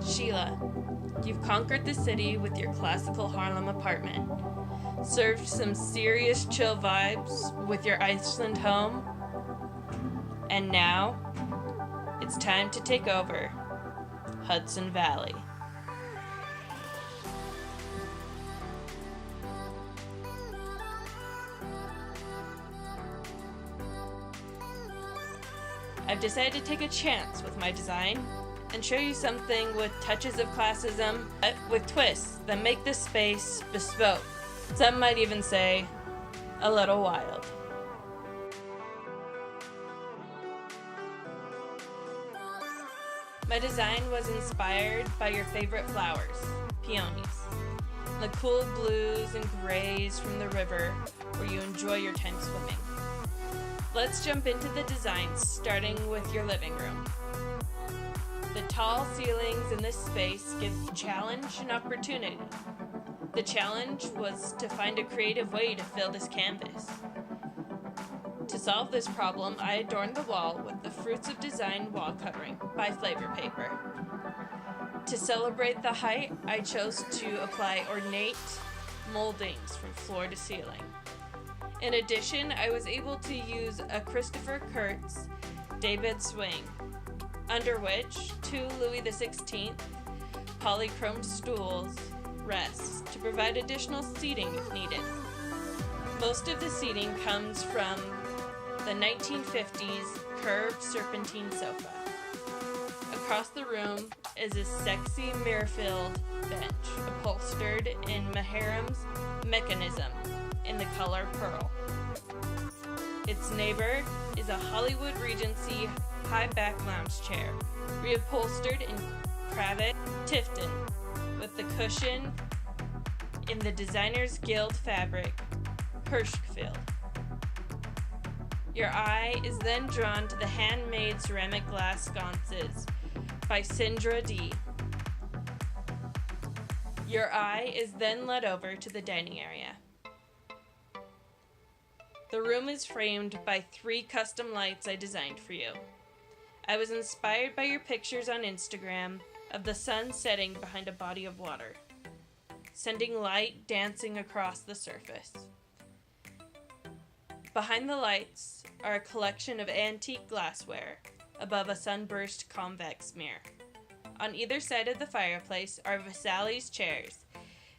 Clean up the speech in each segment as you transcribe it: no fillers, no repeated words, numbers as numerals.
Sheila, you've conquered the city with your classical Harlem apartment, served some serious chill vibes with your Iceland home, and now it's time to take over Hudson Valley. I've decided to take a chance with my design and show you something with touches of classism, but with twists that make this space bespoke. Some might even say a little wild. My design was inspired by your favorite flowers, peonies, the cool blues and grays from the river where you enjoy your time swimming. Let's jump into the designs, starting with your living room. The tall ceilings in this space give challenge and opportunity. The challenge was to find a creative way to fill this canvas. To solve this problem, I adorned the wall with the Fruits of Design wall covering by Flavor Paper. To celebrate the height, I chose to apply ornate moldings from floor to ceiling. In addition, I was able to use a Christopher Kurtz daybed swing, under which two Louis XVI polychrome stools rest to provide additional seating if needed. Most of the seating comes from the 1950s curved serpentine sofa. Across the room is a sexy mirror-filled bench upholstered in Maharam's mechanism in the color pearl. Its neighbor is a Hollywood Regency high-back lounge chair, reupholstered in Cravat Tifton with the cushion in the Designer's Guild fabric, Hirschfeld. Your eye is then drawn to the handmade ceramic glass sconces by Sindra D. Your eye is then led over to the dining area. The room is framed by 3 custom lights I designed for you. I was inspired by your pictures on Instagram of the sun setting behind a body of water, sending light dancing across the surface. Behind the lights are a collection of antique glassware above a sunburst convex mirror. On either side of the fireplace are Vasali's chairs.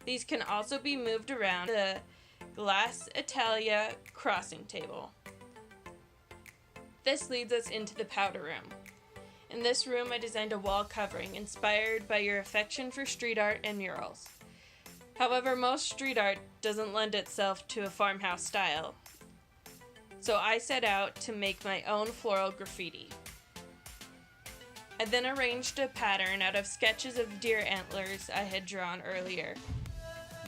These can also be moved around the glass Italia crossing table. This leads us into the powder room. In this room, I designed a wall covering inspired by your affection for street art and murals. However, most street art doesn't lend itself to a farmhouse style, so I set out to make my own floral graffiti. I then arranged a pattern out of sketches of deer antlers I had drawn earlier.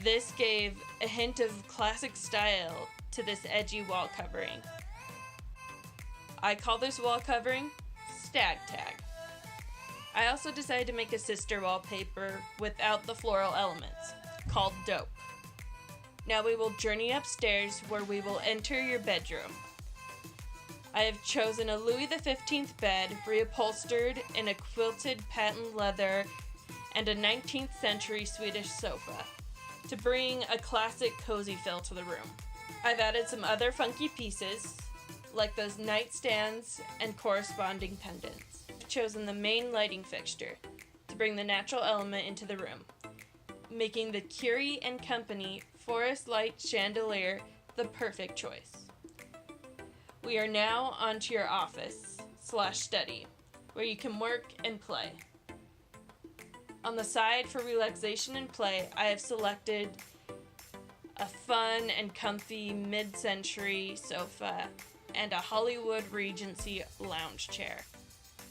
This gave a hint of classic style to this edgy wall covering. I call this wall covering Stag Tag. I also decided to make a sister wallpaper without the floral elements, called Dope. Now we will journey upstairs where we will enter your bedroom. I have chosen a Louis XV bed reupholstered in a quilted patent leather and a 19th century Swedish sofa to bring a classic cozy feel to the room. I've added some other funky pieces like those nightstands and corresponding pendants. I've chosen the main lighting fixture to bring the natural element into the room, making the Curie and Company Forest Light Chandelier the perfect choice. We are now onto your office/study, where you can work and play. On the side for relaxation and play, I have selected a fun and comfy mid-century sofa and a Hollywood Regency lounge chair.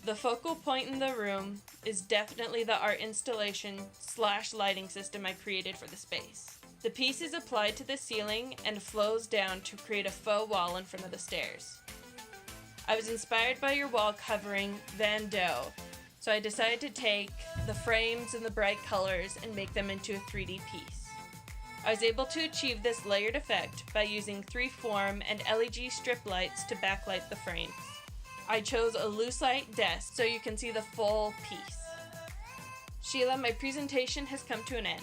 The focal point in the room is definitely the art installation/lighting system I created for the space. The piece is applied to the ceiling and flows down to create a faux wall in front of the stairs. I was inspired by your wall covering Van Doe, so I decided to take the frames and the bright colors and make them into a 3D piece. I was able to achieve this layered effect by using 3-form and LED strip lights to backlight the frames. I chose a loose light desk so you can see the full piece. Sheila, my presentation has come to an end.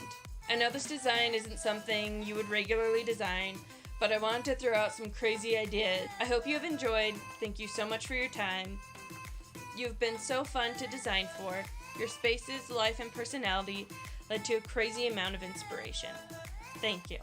I know this design isn't something you would regularly design, but I wanted to throw out some crazy ideas. I hope you have enjoyed. Thank you so much for your time. You've been so fun to design for. Your spaces, life, and personality led to a crazy amount of inspiration. Thank you.